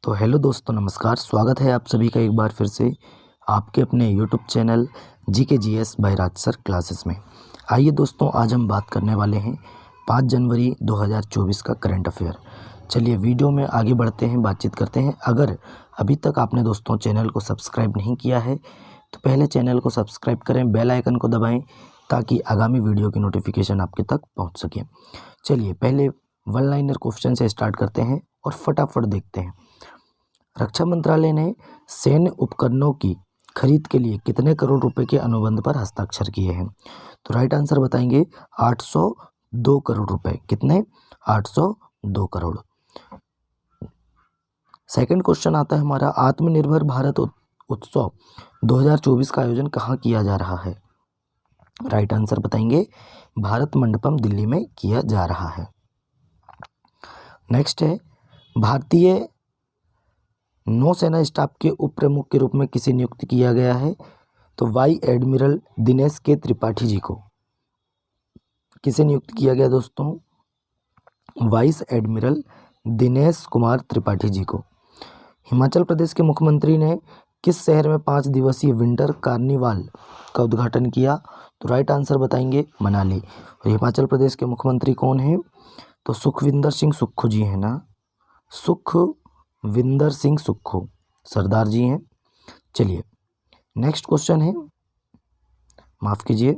तो हेलो दोस्तों, नमस्कार। स्वागत है आप सभी का एक बार फिर से आपके अपने YouTube channel GK GS by Raj sir classes में। आइए दोस्तों, आज हम बात करने वाले हैं 5 जनवरी 2024 का करंट अफेयर। चलिए वीडियो में आगे बढ़ते हैं, बातचीत करते हैं। अगर अभी तक आपने दोस्तों चैनल को सब्सक्राइब नहीं किया है तो पहले चैनल को सब्सक्राइब करें, बेल आइकन को दबाएँ ताकि आगामी वीडियो की नोटिफिकेशन आपके तक पहुँच सके। चलिए पहले वन लाइनर क्वेश्चन से स्टार्ट करते हैं और फटाफट देखते हैं। रक्षा मंत्रालय ने सैन्य उपकरणों की खरीद के लिए कितने करोड़ रुपए के अनुबंध पर हस्ताक्षर किए हैं? तो राइट आंसर बताएंगे 802 करोड़ रुपए। कितने? 802 करोड़। सेकंड क्वेश्चन आता है हमारा, आत्मनिर्भर भारत उत्सव 2024 का आयोजन कहाँ किया जा रहा है? राइट आंसर बताएंगे भारत मंडपम दिल्ली में किया जा रहा है। नेक्स्ट है, भारतीय नौसेना स्टाफ के उप प्रमुख के रूप में किसे नियुक्त किया गया है? तो वाई एडमिरल दिनेश के त्रिपाठी जी को किसे नियुक्त किया गया दोस्तों? वाइस एडमिरल दिनेश कुमार त्रिपाठी जी को। हिमाचल प्रदेश के मुख्यमंत्री ने किस शहर में 5 दिवसीय विंटर कार्निवाल का उद्घाटन किया? तो राइट आंसर बताएंगे मनाली। और हिमाचल प्रदेश के मुख्यमंत्री कौन है? तो सुखविंदर सिंह सुक्खू जी है ना, सुखविंदर सिंह सुक्खू सरदार जी हैं। चलिए नेक्स्ट क्वेश्चन है, माफ कीजिए,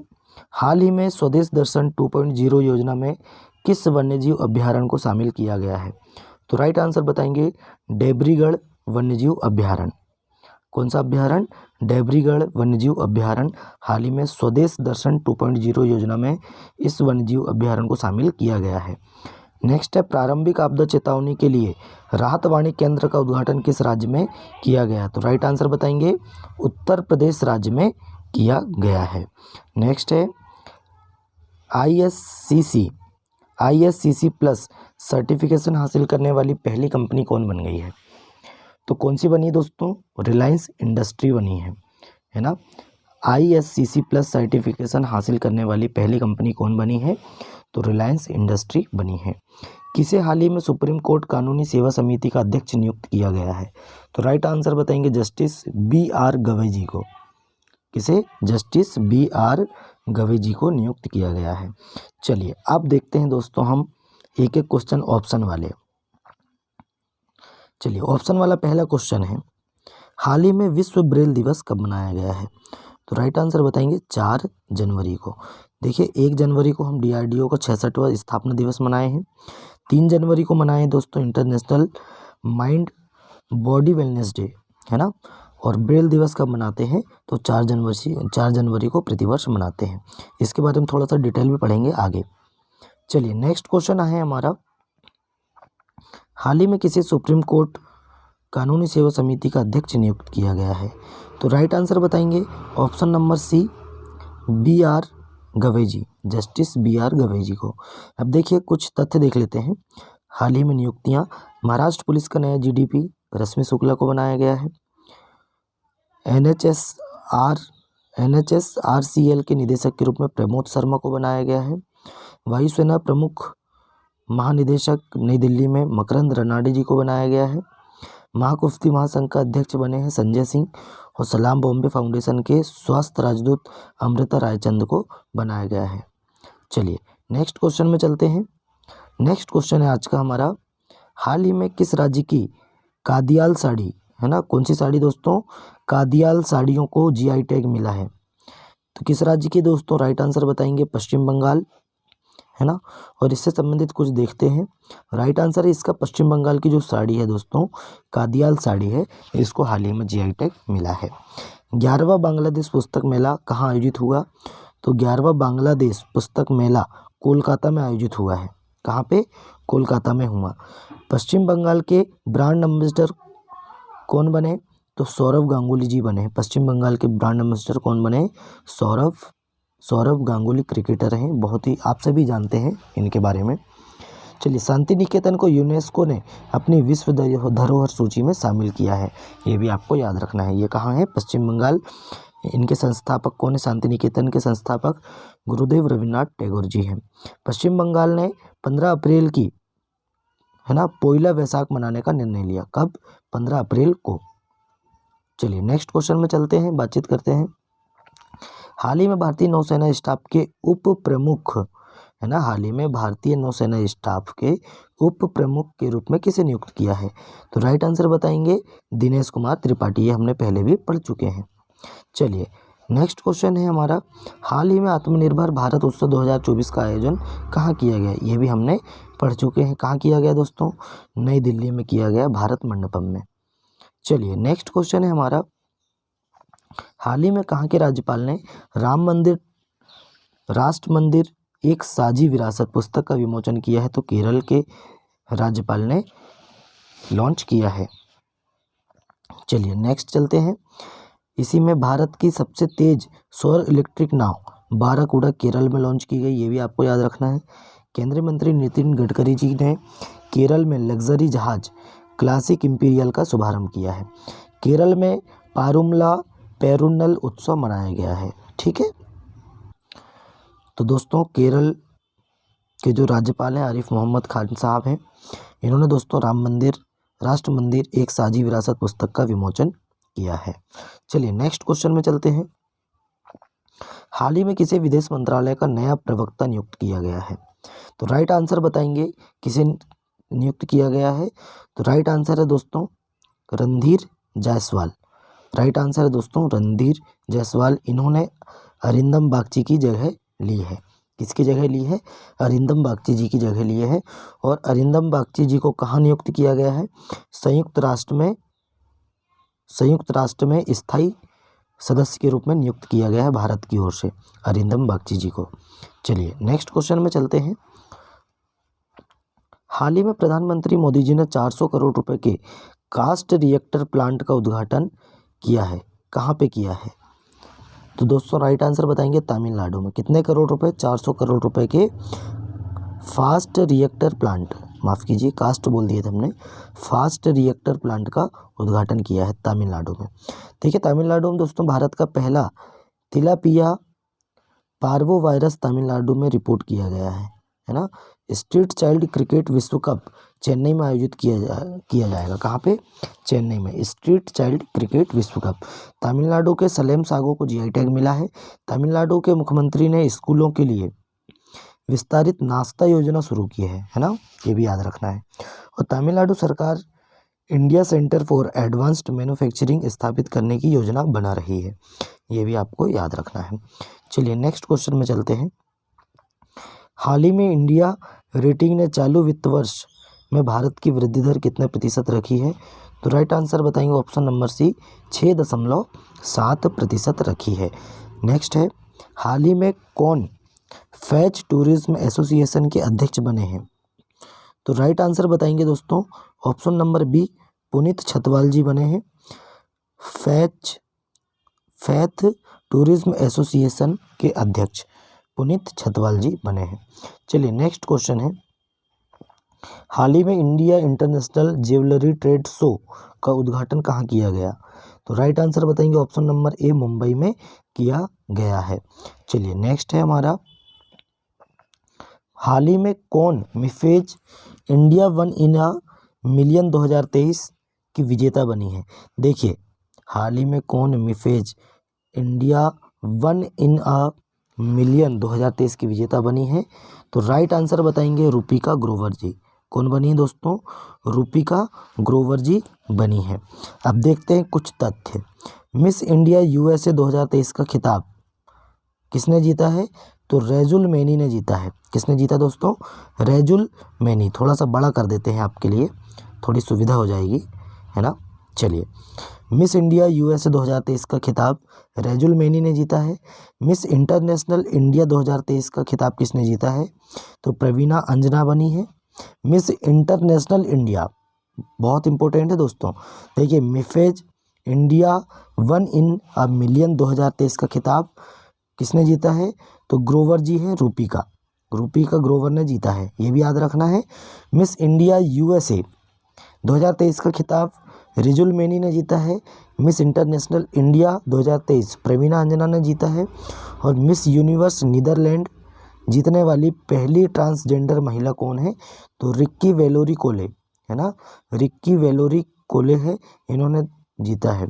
हाल ही में स्वदेश दर्शन 2.0 योजना में किस वन्यजीव अभ्यारण्य को शामिल किया गया है? तो राइट आंसर बताएंगे डेबरीगढ़ वन्यजीव अभ्यारण्य। कौन सा अभ्यारण्य? डेबरीगढ़ वन्यजीव अभ्यारण्य हाल ही में स्वदेश दर्शन 2.0 योजना में इस वन्यजीव अभ्यारण्य को शामिल किया गया है। नेक्स्ट है, प्रारंभिक आपदा चेतावनी के लिए राहत वाणी केंद्र का उद्घाटन किस राज्य में किया गया? तो राइट आंसर बताएंगे उत्तर प्रदेश राज्य में किया गया है। नेक्स्ट है, ISCC प्लस सर्टिफिकेशन हासिल करने वाली पहली कंपनी कौन बन गई है? तो कौन सी बनी दोस्तों? रिलायंस इंडस्ट्री बनी है ना। ISCC प्लस सर्टिफिकेशन हासिल करने वाली पहली कंपनी कौन बनी है? तो रिलायंस इंडस्ट्री बनी है। किसे हाल ही में सुप्रीम कोर्ट कानूनी सेवा समिति का अध्यक्ष नियुक्त किया गया है? तो राइट आंसर बताएंगे जस्टिस BR गवई जी को। किसे? जस्टिस BR गवई जी को नियुक्त किया गया है। चलिए अब देखते हैं दोस्तों हम एक एक क्वेश्चन ऑप्शन वाले। चलिए ऑप्शन वाला पहला क्वेश्चन है, हाल ही में विश्व ब्रेल दिवस कब मनाया गया है? तो राइट आंसर बताएंगे 4 जनवरी को। देखिए 1 जनवरी को हम DRDO का 66वां स्थापना दिवस मनाए हैं। 3 जनवरी को मनाए दोस्तों international mind body wellness day, है ना। और ब्रेल दिवस कब मनाते हैं? तो 4 जनवरी को प्रतिवर्ष मनाते हैं। इसके बारे में थोड़ा सा डिटेल भी पढ़ेंगे आगे। चलिए नेक्स्ट क्वेश्चन है हमारा, हाल ही में किसे सुप्रीम कोर्ट कानूनी सेवा समिति का अध्यक्ष नियुक्त किया गया है? तो राइट आंसर बताएंगे option number C BR Gavai ji, justice BR Gavai ji को। अब देखिए कुछ तथ्य देख लेते हैं। हाल ही में नियुक्तियां, महाराष्ट्र पुलिस का नया GDP रश्मि शुक्ला को बनाया गया है। NHSRCL के निदेशक के रूप में प्रमोद शर्मा को बनाया गया है। वायुसेना प्रमुख महानिदेशक नई दिल्ली में मकरंद रनाडे जी को बनाया गया है। महाकुफ्ती महासंघ का अध्यक्ष बने हैं संजय सिंह। और सलाम बॉम्बे फाउंडेशन के स्वास्थ्य राजदूत अमृता रायचंद को बनाया गया है। चलिए नेक्स्ट क्वेश्चन में चलते हैं। नेक्स्ट क्वेश्चन है आज का हमारा, हाल ही में किस राज्य की कादियाल साड़ी, है ना, कौन सी साड़ी दोस्तों? कादियाल साड़ियों को GI टैग मिला है। तो किस राज्य की दोस्तों? राइट आंसर बताएंगे पश्चिम बंगाल, है ना। और इससे संबंधित कुछ देखते हैं। राइट आंसर है इसका पश्चिम बंगाल की जो साड़ी है दोस्तों, कादियाल साड़ी है, इसको हाल ही में GI टैग मिला है। 11वां बांग्लादेश पुस्तक मेला कहाँ आयोजित हुआ? तो 11वां बांग्लादेश पुस्तक मेला कोलकाता में आयोजित हुआ है। कहाँ पे? कोलकाता में हुआ। पश्चिम बंगाल के ब्रांड एम्बेसडर कौन बने? तो सौरव गांगुली जी बने। पश्चिम बंगाल के ब्रांड एम्बेसडर कौन बने? सौरव गांगुली क्रिकेटर हैं, बहुत ही आप सभी जानते हैं इनके बारे में। चलिए शांति निकेतन को यूनेस्को ने अपनी विश्व धरोहर सूची में शामिल किया है, ये भी आपको याद रखना है। ये कहाँ है? पश्चिम बंगाल। इनके संस्थापक कौन है? शांति निकेतन के संस्थापक गुरुदेव रविन्द्रनाथ टैगोर जी हैं। पश्चिम बंगाल ने 15 अप्रैल की है ना, पोइला वैसाख मनाने का निर्णय लिया। कब? 15 अप्रैल को। चलिए नेक्स्ट क्वेश्चन में चलते हैं, बातचीत करते हैं। हाल ही में भारतीय नौसेना स्टाफ के उप प्रमुख, है ना, हाल ही में भारतीय नौसेना स्टाफ के उप प्रमुख के रूप में किसे नियुक्त किया है? तो राइट आंसर बताएंगे दिनेश कुमार त्रिपाठी, ये हमने पहले भी पढ़ चुके हैं। चलिए नेक्स्ट क्वेश्चन है हमारा, हाल ही में आत्मनिर्भर भारत उत्सव 2024 का आयोजन कहाँ किया गया? ये भी हमने पढ़ चुके हैं। कहाँ किया गया दोस्तों? नई दिल्ली में किया गया, भारत मंडपम में। चलिए नेक्स्ट क्वेश्चन है हमारा, हाल ही में कहाँ के राज्यपाल ने राम मंदिर राष्ट्र मंदिर एक साझी विरासत पुस्तक का विमोचन किया है? तो केरल के राज्यपाल ने लॉन्च किया है। चलिए नेक्स्ट चलते हैं, इसी में भारत की सबसे तेज सौर इलेक्ट्रिक नाव बाराकूडा केरल में लॉन्च की गई, ये भी आपको याद रखना है। केंद्रीय मंत्री नितिन गडकरी जी ने केरल में लग्जरी जहाज क्लासिक इंपीरियल का शुभारंभ किया है। केरल में पारुमला पेरुन्नल उत्सव मनाया गया है। ठीक है, तो दोस्तों केरल के जो राज्यपाल हैं आरिफ मोहम्मद खान साहब हैं, इन्होंने दोस्तों राम मंदिर राष्ट्र मंदिर एक साझी विरासत पुस्तक का विमोचन किया है। चलिए नेक्स्ट क्वेश्चन में चलते हैं, हाल ही में किसे विदेश मंत्रालय का नया प्रवक्ता नियुक्त किया गया है? तो राइट आंसर बताएंगे किसे नियुक्त किया गया है? तो राइट आंसर है दोस्तों रणधीर जायसवाल। राइट आंसर है दोस्तों रणधीर जायसवाल। इन्होंने अरिंदम बागची की जगह ली है। किसकी जगह ली है? अरिंदम बागची जी की जगह लिए है। और अरिंदम बागची जी को कहाँ नियुक्त किया गया है? संयुक्त राष्ट्र में स्थायी सदस्य के रूप में नियुक्त किया गया है भारत की ओर से अरिंदम बागची जी को। चलिए नेक्स्ट क्वेश्चन में चलते हैं, हाल ही में प्रधानमंत्री मोदी जी ने 400 करोड़ रुपए के कास्ट रिएक्टर प्लांट का उद्घाटन किया है। कहाँ पे किया है? तो दोस्तों राइट आंसर बताएंगे तमिलनाडु में। कितने करोड़ रुपए? 400 करोड़ रुपए के फास्ट रिएक्टर प्लांट, माफ़ कीजिए कास्ट बोल दिए थे हमने, फास्ट रिएक्टर प्लांट का उद्घाटन किया है तमिलनाडु में। देखिए तमिलनाडु में दोस्तों भारत का पहला तिलापिया पार्वो वायरस तमिलनाडु में रिपोर्ट किया गया है ना। स्ट्रीट चाइल्ड क्रिकेट विश्व कप चेन्नई में आयोजित किया जाएगा। कहाँ पे? चेन्नई में स्ट्रीट चाइल्ड क्रिकेट विश्व कप। तमिलनाडु के सलेम सागो को जीआई टैग मिला है। तमिलनाडु के मुख्यमंत्री ने स्कूलों के लिए विस्तारित नाश्ता योजना शुरू की है ना, ये भी याद रखना है। और तमिलनाडु सरकार India centre for advanced manufacturing स्थापित करने की योजना बना रही है, ये भी आपको याद रखना है। चलिए नेक्स्ट क्वेश्चन में चलते हैं, हाल ही में इंडिया रेटिंग ने चालू वित्त वर्ष में भारत की वृद्धि दर कितने प्रतिशत रखी है? तो राइट आंसर बताएंगे ऑप्शन नंबर सी 6.7% रखी है। नेक्स्ट है, हाल ही में कौन फैज टूरिज्म एसोसिएशन के अध्यक्ष बने हैं? तो राइट आंसर बताएंगे दोस्तों option number B Puneet Chhatwal ji बने हैं, फैथ टूरिज्म एसोसिएशन के अध्यक्ष पुनीत छतवाल जी बने हैं। चलिए नेक्स्ट क्वेश्चन है, हाल ही में India international jewellery trade show का उद्घाटन कहाँ किया गया? तो राइट आंसर बताएंगे ऑप्शन नंबर ए मुंबई में किया गया है। चलिए नेक्स्ट है हमारा, हाल ही में कौन मिफेज इंडिया 1 इन अ मिलियन 2023 की विजेता बनी है? देखिए हाल ही में कौन मिफेज इंडिया 1 इन अ मिलियन 2023 की विजेता बनी है? तो राइट आंसर बताएंगे रूपिका ग्रोवर जी। कौन बनी है दोस्तों? रूपिका ग्रोवर जी बनी है। अब देखते हैं कुछ तथ्य। मिस इंडिया यूएसए 2023 का खिताब किसने जीता है? तो रेजुल मैनी ने जीता है। किसने जीता दोस्तों? रेजुल मैनी। थोड़ा सा बड़ा कर देते हैं आपके लिए, थोड़ी सुविधा हो जाएगी, है ना। चलिए, मिस इंडिया यूएसए 2023 का खिताब रेजुल मैनी ने जीता है। मिस इंटरनेशनल इंडिया 2023 का खिताब किसने जीता है? तो प्रवीणा अंजना बनी है। मिस इंटरनेशनल इंडिया बहुत इंपॉर्टेंट है दोस्तों। देखिए मिफेज इंडिया 1 इन अ मिलियन 2023 का खिताब किसने जीता है? तो ग्रोवर जी हैं, रूपिका ग्रोवर ने जीता है, ये भी याद रखना है। मिस इंडिया यूएसए 2023 का खिताब रिजुल मैनी ने जीता है। मिस इंटरनेशनल इंडिया 2023 प्रवीणा अंजना ने जीता है। और मिस यूनिवर्स नीदरलैंड जीतने वाली पहली ट्रांसजेंडर महिला कौन है? तो रिक्की वेलोरी कोले, है ना, रिक्की वेलोरी कोले है, इन्होंने जीता है।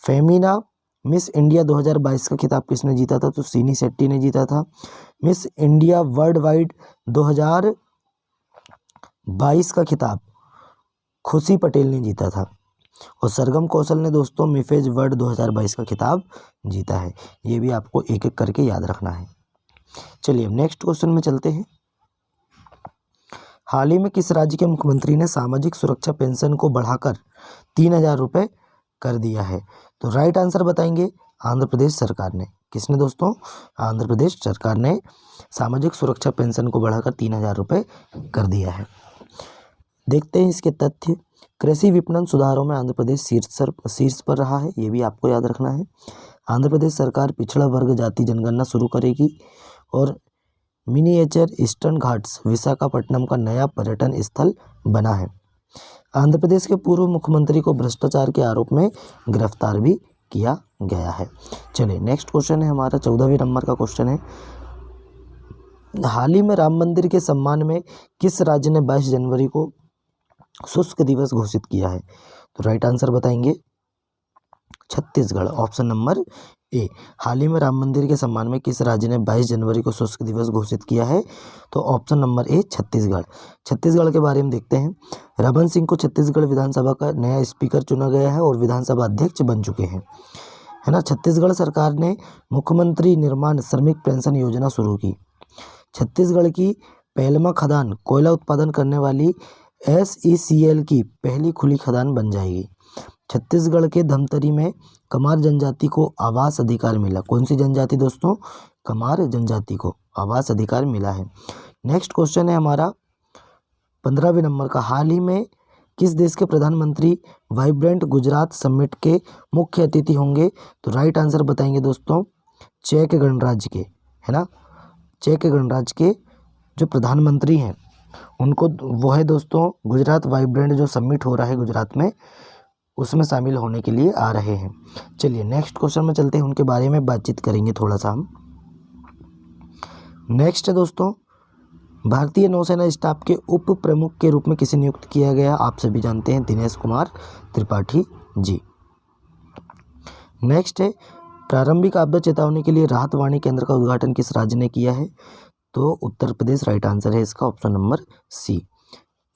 फेमिना मिस इंडिया 2022 का खिताब किसने जीता था? तो सीनी शेट्टी ने जीता था। मिस इंडिया वर्ल्ड वाइड 2022 का खिताब खुशी पटेल ने जीता था। और सरगम कौशल ने दोस्तों मिफेज वर्ल्ड 2022 का खिताब जीता है। ये भी आपको एक एक करके याद रखना है। चलिए अब नेक्स्ट क्वेश्चन में चलते हैं। हाल ही में किस राज्य के मुख्यमंत्री ने सामाजिक सुरक्षा पेंशन को बढ़ाकर 3,000 रुपये कर दिया है? तो राइट आंसर बताएंगे, आंध्र प्रदेश सरकार ने। किसने दोस्तों? आंध्र प्रदेश सरकार ने सामाजिक सुरक्षा पेंशन को बढ़ाकर 3,000 रुपये कर दिया है। देखते हैं इसके तथ्य। कृषि विपणन सुधारों में आंध्र प्रदेश शीर्ष पर रहा है, ये भी आपको याद रखना है। आंध्र प्रदेश सरकार पिछड़ा वर्ग जाति जनगणना शुरू करेगी। और मिनिएचर ईस्टर्न घाट्स विशाखापट्टनम का नया पर्यटन स्थल बना है। आंध्र प्रदेश के पूर्व मुख्यमंत्री को भ्रष्टाचार के आरोप में गिरफ्तार भी किया गया है। चलिए नेक्स्ट क्वेश्चन है हमारा 14वें नंबर का क्वेश्चन है। हाल ही में राम मंदिर के सम्मान में किस राज्य ने 22 जनवरी को शुष्क दिवस घोषित किया है? तो राइट आंसर बताएंगे, छत्तीसगढ़, ऑप्शन नंबर ए। हाल ही में राम मंदिर के सम्मान में किस राज्य ने 22 जनवरी को शुष्क दिवस घोषित किया है? तो option number A, Chhattisgarh. Chhattisgarh के बारे में देखते हैं। रमन सिंह को छत्तीसगढ़ विधानसभा का नया स्पीकर चुना गया है और विधानसभा अध्यक्ष बन चुके हैं, है ना। छत्तीसगढ़ सरकार ने मुख्यमंत्री निर्माण श्रमिक पेंशन योजना शुरू की। छत्तीसगढ़ की पेलमा खदान कोयला उत्पादन करने वाली SECL की पहली खुली खदान बन जाएगी। छत्तीसगढ़ के धमतरी में कमार जनजाति को आवास अधिकार मिला। कौन सी जनजाति दोस्तों? कमार जनजाति को आवास अधिकार मिला है। नेक्स्ट क्वेश्चन है हमारा 15वें नंबर का। हाल ही में किस देश के प्रधानमंत्री वाइब्रेंट गुजरात समिट के मुख्य अतिथि होंगे? तो राइट आंसर बताएंगे दोस्तों, चेक गणराज्य के, है ना। चेक गणराज्य के जो प्रधानमंत्री हैं उनको, वो है दोस्तों गुजरात वाइब्रेंट जो समिट हो रहा है गुजरात में, उसमें शामिल होने के लिए आ रहे हैं। चलिए नेक्स्ट क्वेश्चन में चलते हैं, उनके बारे में बातचीत करेंगे थोड़ा सा हम। नेक्स्ट है दोस्तों, भारतीय नौसेना स्टाफ के उप प्रमुख के रूप में किसे नियुक्त किया गया? आप सभी जानते हैं, दिनेश कुमार त्रिपाठी जी। नेक्स्ट है, प्रारंभिक आपदा चेतावनी के लिए राहत वाणी केंद्र का उद्घाटन किस राज्य ने किया है? तो उत्तर प्रदेश राइट आंसर है इसका, ऑप्शन नंबर सी।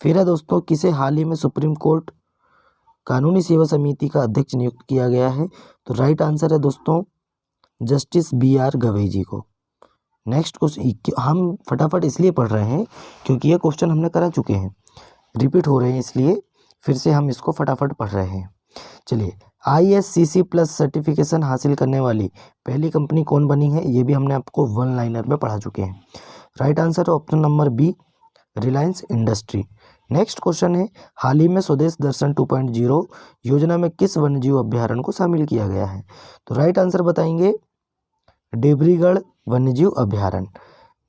फिर है दोस्तों, किसे हाल ही में सुप्रीम कोर्ट कानूनी सेवा समिति का अध्यक्ष नियुक्त किया गया है? तो राइट आंसर है दोस्तों, जस्टिस BR गवई जी को। नेक्स्ट क्वेश्चन हम फटाफट इसलिए पढ़ रहे हैं क्योंकि ये क्वेश्चन हमने करा चुके हैं, रिपीट हो रहे हैं, इसलिए फिर से हम इसको फटाफट पढ़ रहे हैं। चलिए, ISCC+ सर्टिफिकेशन हासिल करने वाली पहली कंपनी कौन बनी है? ये भी हमने आपको वन लाइनर में पढ़ा चुके हैं। Right answer option number B, Reliance industry. Next question है, हाल ही में स्वदेश दर्शन 2.0 योजना में किस वन्यजीव अभ्यारण्य को शामिल किया गया है? तो राइट आंसर बताएंगे, डिब्रूगढ़ वन्यजीव अभ्यारण्य।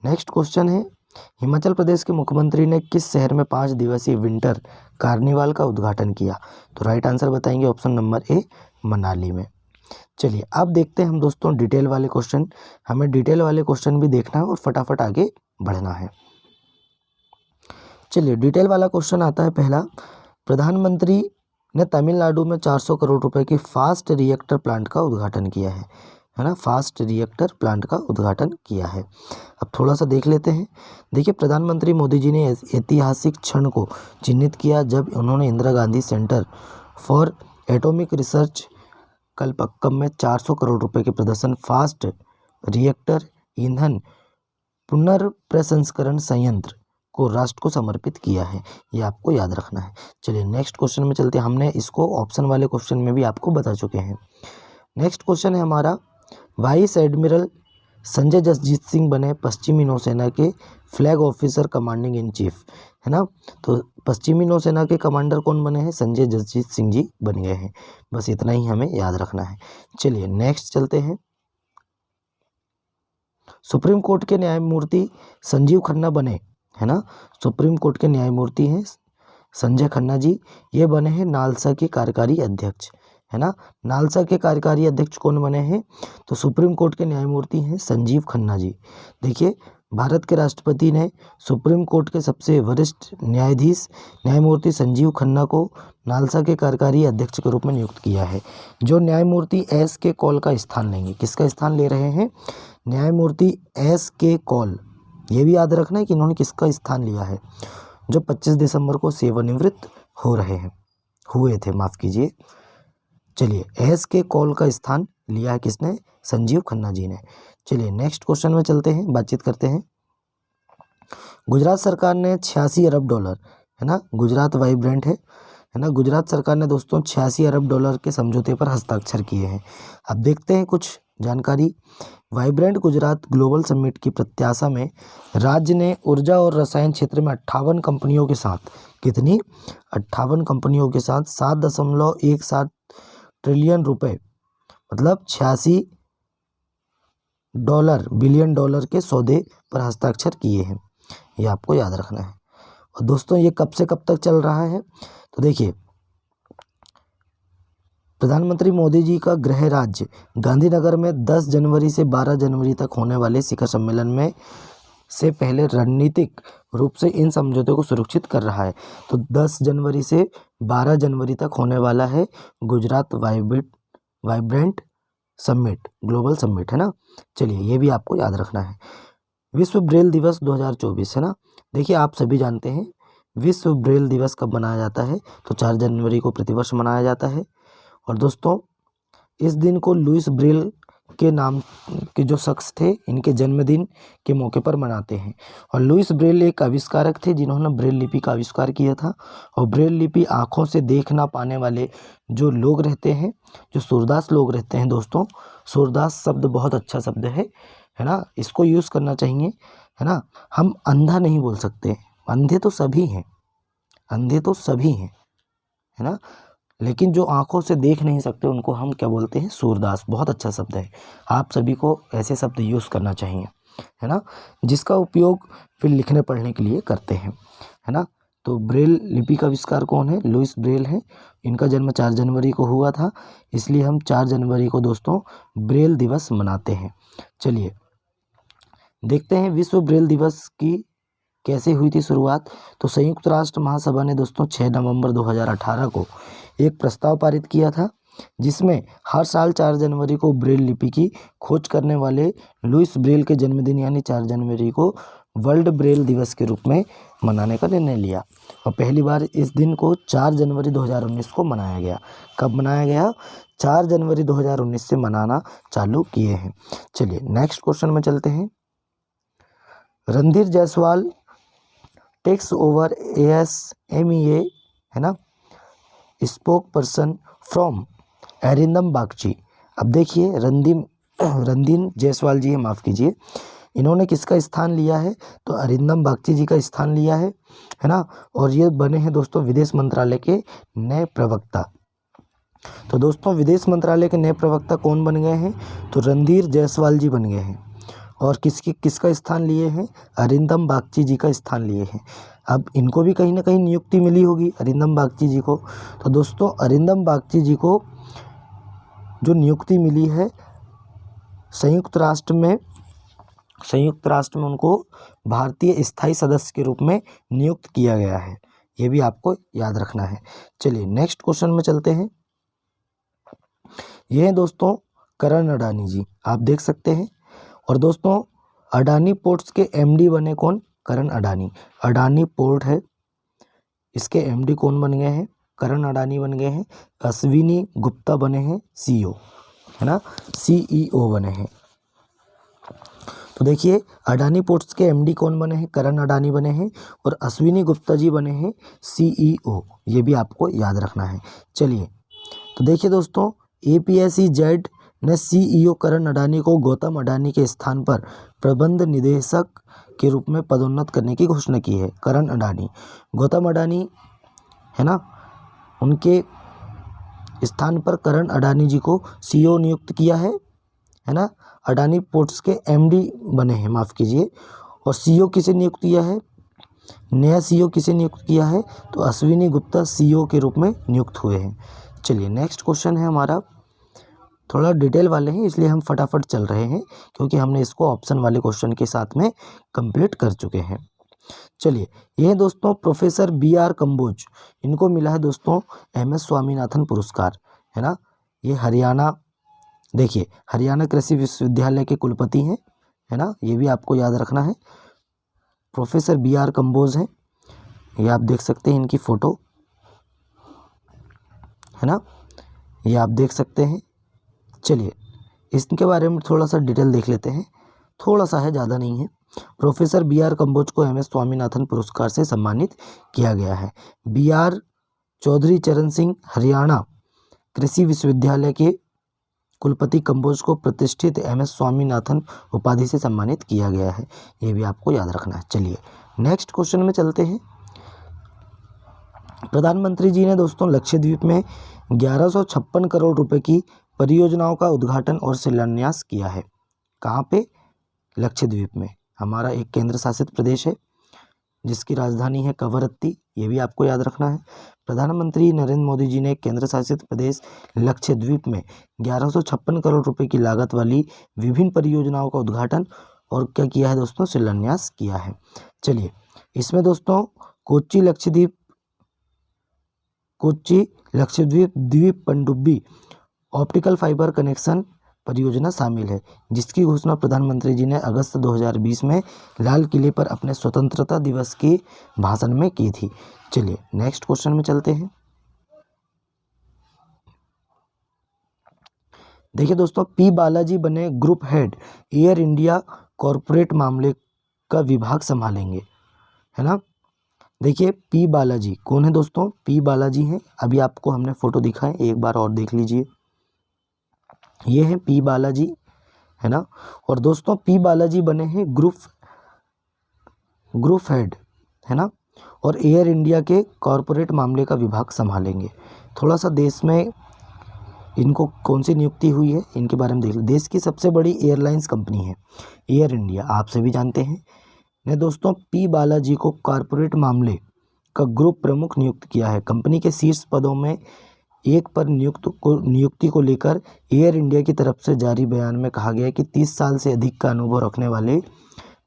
नेक्स्ट क्वेश्चन है, हिमाचल प्रदेश के मुख्यमंत्री ने किस शहर में 5 दिवसीय विंटर कार्निवाल का उद्घाटन किया? तो राइट आंसर बताएंगे, ऑप्शन नंबर ए, मनाली में। चलिए अब देखते हैं हम दोस्तों डिटेल वाले क्वेश्चन। हमें डिटेल वाले क्वेश्चन भी देखना है और फटाफट आगे बढ़ना है। चलिए डिटेल वाला क्वेश्चन आता है पहला, प्रधानमंत्री ने तमिलनाडु में 400 करोड़ रुपए की फास्ट रिएक्टर प्लांट का उद्घाटन किया है ना। फास्ट रिएक्टर प्लांट का उद्घाटन किया है। अब थोड़ा सा देख लेते हैं। देखिए, प्रधानमंत्री मोदी जी ने ऐतिहासिक क्षण को चिन्हित किया जब उन्होंने Indira Gandhi centre for atomic research Kalpakkam में 400 करोड़ रुपए के प्रदर्शन फास्ट रिएक्टर ईंधन पुनर्प्रसंस्करण संयंत्र को राष्ट्र को समर्पित किया है। ये आपको याद रखना है। चलिए नेक्स्ट क्वेश्चन में चलते हैं। हमने इसको ऑप्शन वाले क्वेश्चन में भी आपको बता चुके हैं। नेक्स्ट क्वेश्चन है हमारा, वाइस एडमिरल संजय जसजीत सिंह बने पश्चिमी नौसेना के flag officer commanding in chief, है ना। तो पश्चिमी नौसेना के कमांडर कौन बने हैं? संजय जसजीत सिंह जी बन गए हैं। बस इतना ही हमें याद रखना है। चलिए नेक्स्ट चलते हैं। सुप्रीम कोर्ट के न्यायमूर्ति संजीव खन्ना बने, है ना। सुप्रीम कोर्ट के न्यायमूर्ति हैं संजय खन्ना जी, ये बने हैं नालसा के कार्यकारी अध्यक्ष, है ना। नालसा के कार्यकारी अध्यक्ष कौन बने हैं? तो सुप्रीम कोर्ट के न्यायमूर्ति हैं संजीव खन्ना जी। देखिए, भारत के राष्ट्रपति ने सुप्रीम कोर्ट के सबसे वरिष्ठ न्यायाधीश न्यायमूर्ति संजीव खन्ना को नालसा के कार्यकारी अध्यक्ष के रूप में नियुक्त किया है। जो न्यायमूर्ति एस के कौल का स्थान लेंगे, किसका स्थान ले रहे हैं? न्यायमूर्ति एस के कौल। ये भी याद रखना है कि इन्होंने किसका स्थान लिया है, जो 25 दिसंबर को सेवानिवृत्त हुए थे, माफ़ कीजिए। चलिए, एस के कौल का स्थान लिया है किसने? संजीव खन्ना जी ने। चलिए नेक्स्ट क्वेश्चन में चलते हैं, बातचीत करते हैं। गुजरात सरकार ने 86 अरब डॉलर, है ना, गुजरात वाइब्रेंट है ना, गुजरात सरकार ने दोस्तों 86 अरब डॉलर के समझौते पर हस्ताक्षर किए हैं। अब देखते हैं कुछ जानकारी। वाइब्रेंट गुजरात ग्लोबल समिट की प्रत्याशा में राज्य ने ऊर्जा और रसायन क्षेत्र में 58 कंपनियों के साथ, कितनी? 58 कंपनियों के साथ 7.17 ट्रिलियन रुपए, मतलब 86 बिलियन डॉलर के सौदे पर हस्ताक्षर किए हैं। ये आपको याद रखना है। और दोस्तों ये कब से कब तक चल रहा है? तो देखिए, प्रधानमंत्री मोदी जी का गृह राज्य गांधीनगर में 10 जनवरी से 12 जनवरी तक होने वाले शिखर सम्मेलन में से पहले रणनीतिक रूप से इन समझौतों को सुरक्षित कर रहा है। तो 10 जनवरी से 12 जनवरी तक होने वाला है Gujarat vibrant summit, global summit, है ना। चलिए ये भी आपको याद रखना है। विश्व ब्रेल दिवस 2024, है ना। देखिए आप सभी जानते हैं विश्व ब्रेल दिवस कब मनाया जाता है? तो 4 जनवरी को प्रतिवर्ष मनाया जाता है। और दोस्तों इस दिन को लुइस ब्रेल के नाम के जो शख्स थे, इनके जन्मदिन के मौके पर मनाते हैं। और लुइस ब्रेल एक आविष्कारक थे जिन्होंने ब्रेल लिपि का आविष्कार किया था। और ब्रेल लिपि आँखों से देख ना पाने वाले जो लोग रहते हैं, जो सूरदास लोग रहते हैं दोस्तों, सूरदास शब्द बहुत अच्छा शब्द है ना, इसको यूज़ करना चाहिए, है ना। हम अंधा नहीं बोल सकते, अंधे तो सभी हैं, है ना, लेकिन जो आँखों से देख नहीं सकते उनको हम क्या बोलते हैं? सूरदास। बहुत अच्छा शब्द है, आप सभी को ऐसे शब्द यूज़ करना चाहिए, है ना, जिसका उपयोग फिर लिखने पढ़ने के लिए करते हैं, है ना। तो ब्रेल लिपि का आविष्कार कौन है? लुइस ब्रेल है। इनका जन्म 4 जनवरी को हुआ था, इसलिए हम 4 जनवरी को दोस्तों ब्रेल दिवस मनाते हैं। चलिए देखते हैं विश्व ब्रेल दिवस की कैसे हुई थी शुरुआत। तो संयुक्त राष्ट्र महासभा ने दोस्तों 6 नवंबर 2018 को एक प्रस्ताव पारित किया था, जिसमें हर साल 4 जनवरी को ब्रेल लिपि की खोज करने वाले लुइस ब्रेल के जन्मदिन यानी 4 जनवरी को वर्ल्ड ब्रेल दिवस के रूप में मनाने का निर्णय लिया। और पहली बार इस दिन को 4 जनवरी 2019 को मनाया गया। कब मनाया गया? 4 जनवरी 2019 से मनाना चालू किए हैं। चलिए नेक्स्ट क्वेश्चन में चलते हैं। Randhir Jaiswal takes over ASMEA, है ना, spokesperson from Arindam Bagchi. अब देखिए रणधीर जायसवाल जी, माफ़ कीजिए, इन्होंने किसका स्थान लिया है? तो अरिंदम बागची जी का स्थान लिया है ना। और ये बने हैं दोस्तों विदेश मंत्रालय के नए प्रवक्ता। तो दोस्तों विदेश मंत्रालय के नए प्रवक्ता कौन बन गए हैं? तो रणधीर जायसवाल जी बन गए हैं। और किसका स्थान लिए हैं? अरिंदम बागची जी का स्थान लिए हैं। अब इनको भी कहीं ना कहीं नियुक्ति मिली होगी, अरिंदम बागची जी को। तो दोस्तों अरिंदम बागची जी को जो नियुक्ति मिली है संयुक्त राष्ट्र में उनको भारतीय स्थायी सदस्य के रूप में नियुक्त किया गया है। ये भी आपको याद रखना है। चलिए नेक्स्ट क्वेश्चन में चलते हैं। ये हैं दोस्तों करण अडानी जी, आप देख सकते हैं। और दोस्तों अडानी पोर्ट्स के MD बने कौन? करण अडानी। अडानी पोर्ट है, इसके MD कौन बन गए हैं? करण अडानी बन गए हैं। अश्विनी गुप्ता बने हैं CEO, है ना, CEO बने हैं। तो देखिए अडानी पोर्ट्स के MD कौन बने हैं? करण अडानी बने हैं। और अश्विनी गुप्ता जी बने हैं CEO। ये भी आपको याद रखना है। चलिए तो देखिए दोस्तों APSEZ ने CEO करण अडानी को गौतम अडानी के स्थान पर प्रबंध निदेशक के रूप में पदोन्नत करने की घोषणा की है। करण अडानी, गौतम अडानी, है ना, उनके स्थान पर करण अडानी जी को CEO नियुक्त किया है ना। अडानी पोर्ट्स के MD बने हैं, माफ़ कीजिए। और CEO किसे नियुक्त किया है? नया CEO किसे नियुक्त किया है? तो अश्विनी गुप्ता CEO के रूप में नियुक्त हुए हैं। चलिए नेक्स्ट क्वेश्चन है हमारा, थोड़ा डिटेल वाले हैं, इसलिए हम फटाफट चल रहे हैं क्योंकि हमने इसको ऑप्शन वाले क्वेश्चन के साथ में कंप्लीट कर चुके हैं। चलिए, ये दोस्तों प्रोफेसर B.R. कंबोज, इनको मिला है दोस्तों MS स्वामीनाथन पुरस्कार, है ना। ये हरियाणा, देखिए हरियाणा कृषि विश्वविद्यालय के कुलपति हैं, है ना, ये भी आपको याद रखना है। Professor B.R. कंबोज हैं, ये आप देख सकते हैं इनकी फ़ोटो, है ना, ये आप देख सकते हैं। चलिए, इसके बारे में थोड़ा सा डिटेल देख लेते हैं, थोड़ा सा है, ज़्यादा नहीं है। Professor B.R. कंबोज को MS स्वामीनाथन पुरस्कार से सम्मानित किया गया है। B.R. चौधरी चरण सिंह हरियाणा कृषि विश्वविद्यालय के कुलपति कंबोज को प्रतिष्ठित MS स्वामीनाथन उपाधि से सम्मानित किया गया है, ये भी आपको याद रखना है। चलिए नेक्स्ट क्वेश्चन में चलते हैं। प्रधानमंत्री जी ने दोस्तों लक्षद्वीप में 1156 करोड़ रुपए की परियोजनाओं का उद्घाटन और शिलान्यास किया है। कहाँ पे? लक्षद्वीप में, हमारा एक केंद्र शासित प्रदेश है जिसकी राजधानी है कवरत्ती, ये भी आपको याद रखना है। प्रधानमंत्री नरेंद्र मोदी जी ने केंद्र शासित प्रदेश लक्षद्वीप में 1156 करोड़ रुपए की लागत वाली विभिन्न परियोजनाओं का उद्घाटन और क्या किया है दोस्तों? शिलान्यास किया है। चलिए, इसमें दोस्तों कोच्चि लक्षद्वीप द्वीप पनडुब्बी ऑप्टिकल फाइबर कनेक्शन परियोजना शामिल है, जिसकी घोषणा प्रधानमंत्री जी ने अगस्त 2020 में लाल किले पर अपने स्वतंत्रता दिवस के भाषण में की थी। चलिए नेक्स्ट क्वेश्चन में चलते हैं। देखिए दोस्तों, P बालाजी बने group head, air India corporate मामले का विभाग संभालेंगे, है ना। देखिए P बालाजी कौन है दोस्तों? P बालाजी हैं, अभी आपको हमने फोटो दिखाएं, एक बार और देख लीजिए, ये है P बालाजी, है ना। और दोस्तों P बालाजी बने हैं ग्रुप हेड, है ना, और एयर इंडिया के कॉरपोरेट मामले का विभाग संभालेंगे। थोड़ा सा देश में इनको कौन सी नियुक्ति हुई है इनके बारे में देख लीजिए। देश की सबसे बड़ी एयरलाइंस कंपनी है एयर इंडिया, आप सभी जानते हैं। ने दोस्तों P बालाजी को कॉरपोरेट मामले का ग्रुप प्रमुख नियुक्त किया है। कंपनी के शीर्ष पदों में एक पर नियुक्ति को लेकर एयर इंडिया की तरफ से जारी बयान में कहा गया है कि 30 साल से अधिक का अनुभव रखने वाले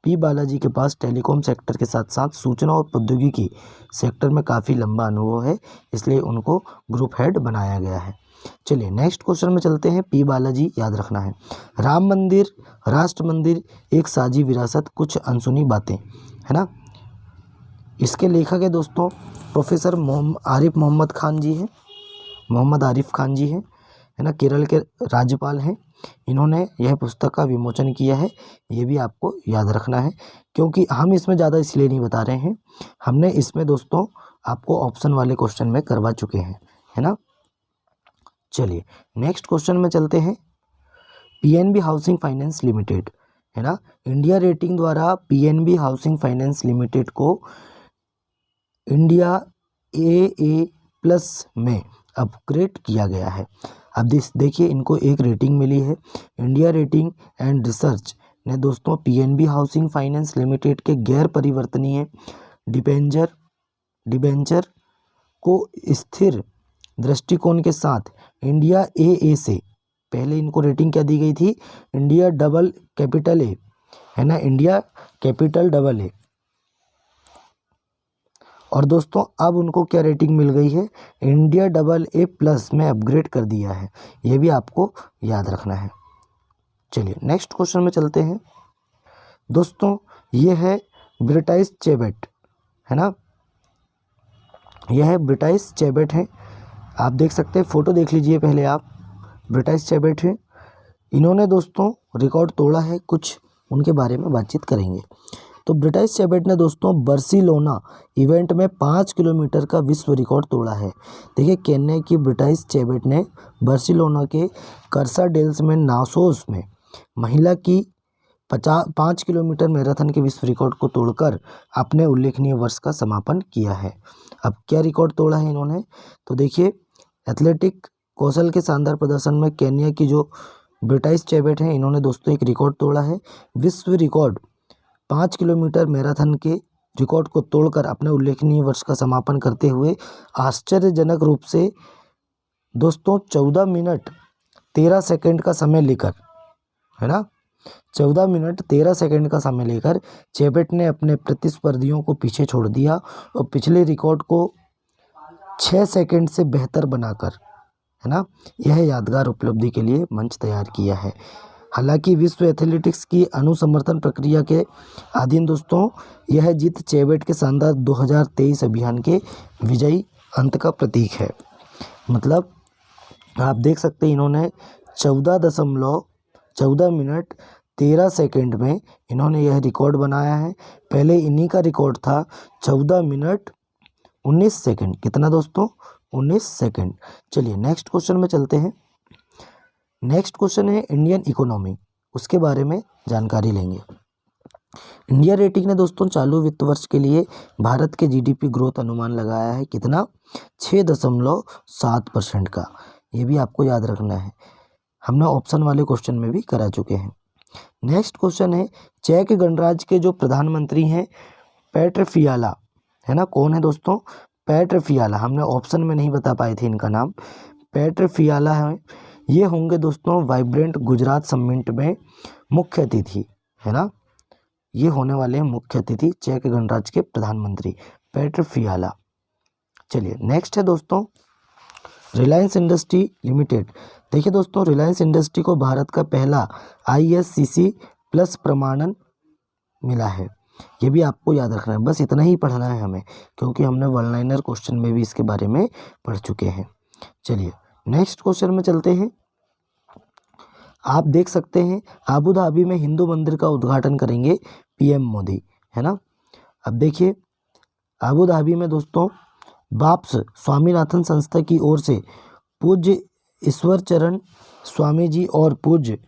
P बालाजी के पास टेलीकॉम सेक्टर के साथ साथ सूचना और प्रौद्योगिकी सेक्टर में काफ़ी लंबा अनुभव है, इसलिए उनको ग्रुप हेड बनाया गया है। चलिए नेक्स्ट क्वेश्चन में चलते हैं। P बालाजी याद रखना है। राम मंदिर, राष्ट्र मंदिर, एक साझी विरासत, कुछ अनसुनी बातें, है ना। इसके लेखक है दोस्तों प्रोफेसर मोहम्मद आरिफ खान जी हैं, है ना, केरल के राज्यपाल हैं। इन्होंने यह पुस्तक का विमोचन किया है, ये भी आपको याद रखना है, क्योंकि हम इसमें ज़्यादा इसलिए नहीं बता रहे हैं, हमने इसमें दोस्तों आपको ऑप्शन वाले क्वेश्चन में करवा चुके हैं, है ना। चलिए नेक्स्ट क्वेश्चन में चलते हैं। PNB हाउसिंग फाइनेंस लिमिटेड, है ना, इंडिया रेटिंग द्वारा PNB हाउसिंग फाइनेंस लिमिटेड को इंडिया AA+ में अपग्रेड किया गया है। अब देखिए इनको एक रेटिंग मिली है। इंडिया रेटिंग एंड रिसर्च ने दोस्तों PNB हाउसिंग फाइनेंस लिमिटेड के गैर परिवर्तनीय डिबेंचर को स्थिर दृष्टिकोण के साथ इंडिया AA से, पहले इनको रेटिंग क्या दी गई थी? इंडिया डबल कैपिटल A, है ना, इंडिया कैपिटल डबल A, और दोस्तों अब उनको क्या रेटिंग मिल गई है? इंडिया AA+ में अपग्रेड कर दिया है, ये भी आपको याद रखना है। चलिए नेक्स्ट क्वेश्चन में चलते हैं। दोस्तों ये है ब्रिटाइस चैबेट, है ना, यह है ब्रिटाइस चैबेट है, आप देख सकते हैं, फ़ोटो देख लीजिए पहले आप। ब्रिटाइस चैबेट है, इन्होंने दोस्तों रिकॉर्ड तोड़ा है, कुछ उनके बारे में बातचीत करेंगे। तो ब्रिटाइस चैबेट ने दोस्तों बार्सिलोना इवेंट में 5 किलोमीटर का विश्व रिकॉर्ड तोड़ा है। देखिए केन्या की ब्रिटाइस चैबेट ने बार्सिलोना के कर्सा डेल्स में नासोस में महिला की 5 किलोमीटर मैराथन के विश्व रिकॉर्ड को तोड़कर अपने उल्लेखनीय वर्ष का समापन किया है। अब क्या रिकॉर्ड तोड़ा है इन्होंने? तो देखिए एथलेटिक कौशल के शानदार प्रदर्शन में केन्या की जो ब्रिटाइस चैबेट हैं, इन्होंने दोस्तों एक रिकॉर्ड तोड़ा है। विश्व रिकॉर्ड 5 किलोमीटर मैराथन के रिकॉर्ड को तोड़कर अपने उल्लेखनीय वर्ष का समापन करते हुए आश्चर्यजनक रूप से दोस्तों 14 मिनट 13 सेकंड का समय लेकर, है ना, 14 मिनट 13 सेकंड का समय लेकर चेबेट ने अपने प्रतिस्पर्धियों को पीछे छोड़ दिया और पिछले रिकॉर्ड को 6 सेकंड से बेहतर बनाकर, है ना, यह यादगार उपलब्धि के लिए मंच तैयार किया है। हालांकि विश्व एथलेटिक्स की अनुसमर्थन प्रक्रिया के अधीन दोस्तों यह जीत चेबेट के शानदार 2023 अभियान के विजयी अंत का प्रतीक है। मतलब आप देख सकते हैं इन्होंने 14 मिनट 13 सेकंड में इन्होंने यह रिकॉर्ड बनाया है। पहले इन्हीं का रिकॉर्ड था 14 मिनट 19 सेकंड। कितना दोस्तों? 19 सेकंड। चलिए नेक्स्ट क्वेश्चन में चलते हैं। नेक्स्ट क्वेश्चन है इंडियन इकोनॉमी, उसके बारे में जानकारी लेंगे। इंडिया रेटिंग ने दोस्तों चालू वित्त वर्ष के लिए भारत के जीडीपी ग्रोथ अनुमान लगाया है कितना? 6.7% का। ये भी आपको याद रखना है, हमने ऑप्शन वाले क्वेश्चन में भी करा चुके हैं। नेक्स्ट क्वेश्चन है चेक गणराज्य के जो प्रधानमंत्री हैं पेट्र फियाला, है ना, कौन है दोस्तों? पेट्र फियाला। हमने ऑप्शन में नहीं बता पाए थे इनका नाम। पेट्र फियाला है। ये होंगे दोस्तों वाइब्रेंट गुजरात समिट में मुख्य अतिथि, है ना, ये होने वाले हैं मुख्य अतिथि चेक गणराज्य के प्रधानमंत्री पेट्र फियाला। चलिए नेक्स्ट है दोस्तों रिलायंस इंडस्ट्री लिमिटेड। देखिए दोस्तों रिलायंस इंडस्ट्री को भारत का पहला ISCC प्लस प्रमाणन मिला है। ये भी आपको याद रखना है, बस इतना ही पढ़ना है हमें, क्योंकि हमने वन लाइनर क्वेश्चन में भी इसके बारे में पढ़ चुके हैं। चलिए नेक्स्ट क्वेश्चन में चलते हैं। आप देख सकते हैं आबू धाबी में हिंदू मंदिर का उद्घाटन करेंगे PM मोदी, है ना। अब देखिए आबू धाबी में दोस्तों बाप्स स्वामीनाथन संस्था की ओर से पूज्य ईश्वर चरण स्वामी जी और पूज्य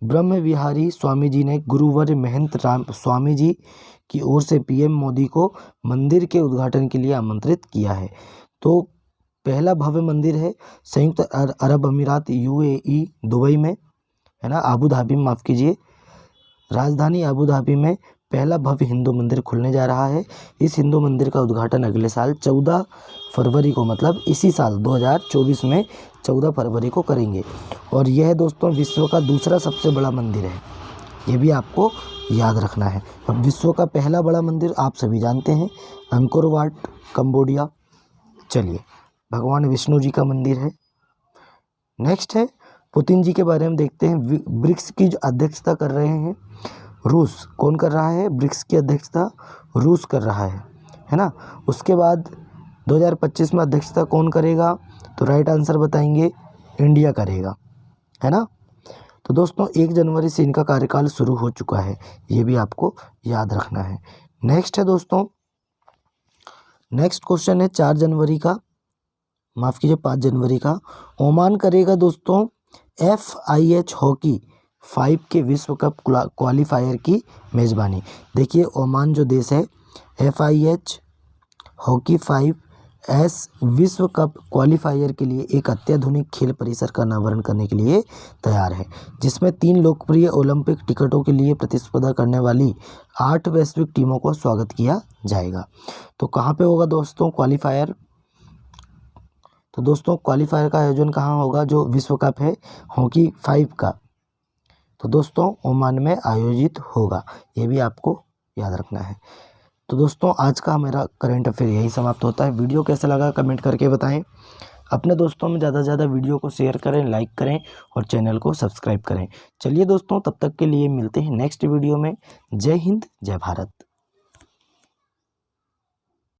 ब्रह्म विहारी स्वामी जी ने गुरुवर महंत राम स्वामी जी की ओर से PM मोदी को मंदिर के उद्घाटन के लिए आमंत्रित किया है। तो पहला भव्य मंदिर है संयुक्त अरब अमीरात UAE दुबई में, है ना, आबू धाबी में, माफ़ कीजिए, राजधानी आबू धाबी में पहला भव्य हिंदू मंदिर खुलने जा रहा है। इस हिंदू मंदिर का उद्घाटन अगले साल 14 फरवरी को, मतलब इसी साल 2024 में 14 फरवरी को करेंगे। और यह दोस्तों विश्व का दूसरा सबसे बड़ा मंदिर है, ये भी आपको याद रखना है। अब विश्व का पहला बड़ा मंदिर आप सभी जानते हैं अंकोर वाट कंबोडिया। चलिए भगवान विष्णु जी का मंदिर है। नेक्स्ट है पुतिन जी के बारे में देखते हैं। ब्रिक्स की जो अध्यक्षता कर रहे हैं रूस, कौन कर रहा है? ब्रिक्स की अध्यक्षता रूस कर रहा है ना। उसके बाद 2025 में अध्यक्षता कौन करेगा? तो राइट आंसर बताएंगे इंडिया करेगा, है ना। तो दोस्तों 1 जनवरी से इनका कार्यकाल शुरू हो चुका है, ये भी आपको याद रखना है। नेक्स्ट है दोस्तों, नेक्स्ट क्वेश्चन है 4 जनवरी का, माफ़ कीजिए 5 जनवरी का। ओमान करेगा दोस्तों FIH हॉकी 5 के विश्व कप क्वालिफायर की मेज़बानी। देखिए ओमान जो देश है FIH हॉकी 5S विश्व कप क्वालिफायर के लिए एक अत्याधुनिक खेल परिसर का अनावरण करने के लिए तैयार है, जिसमें 3 लोकप्रिय ओलंपिक टिकटों के लिए प्रतिस्पर्धा करने वाली 8 वैश्विक टीमों को स्वागत किया जाएगा। तो कहाँ पे होगा दोस्तों क्वालिफायर? तो दोस्तों क्वालिफायर का आयोजन कहाँ होगा? जो विश्व कप है हॉकी 5 का, तो दोस्तों ओमान में आयोजित होगा, ये भी आपको याद रखना है। तो दोस्तों आज का मेरा करंट अफेयर यही समाप्त होता है। वीडियो कैसा लगा कमेंट करके बताएं। अपने दोस्तों में ज़्यादा से ज़्यादा वीडियो को शेयर करें, लाइक करें और चैनल को सब्सक्राइब करें। चलिए दोस्तों तब तक के लिए मिलते हैं नेक्स्ट वीडियो में। जय हिंद, जय भारत।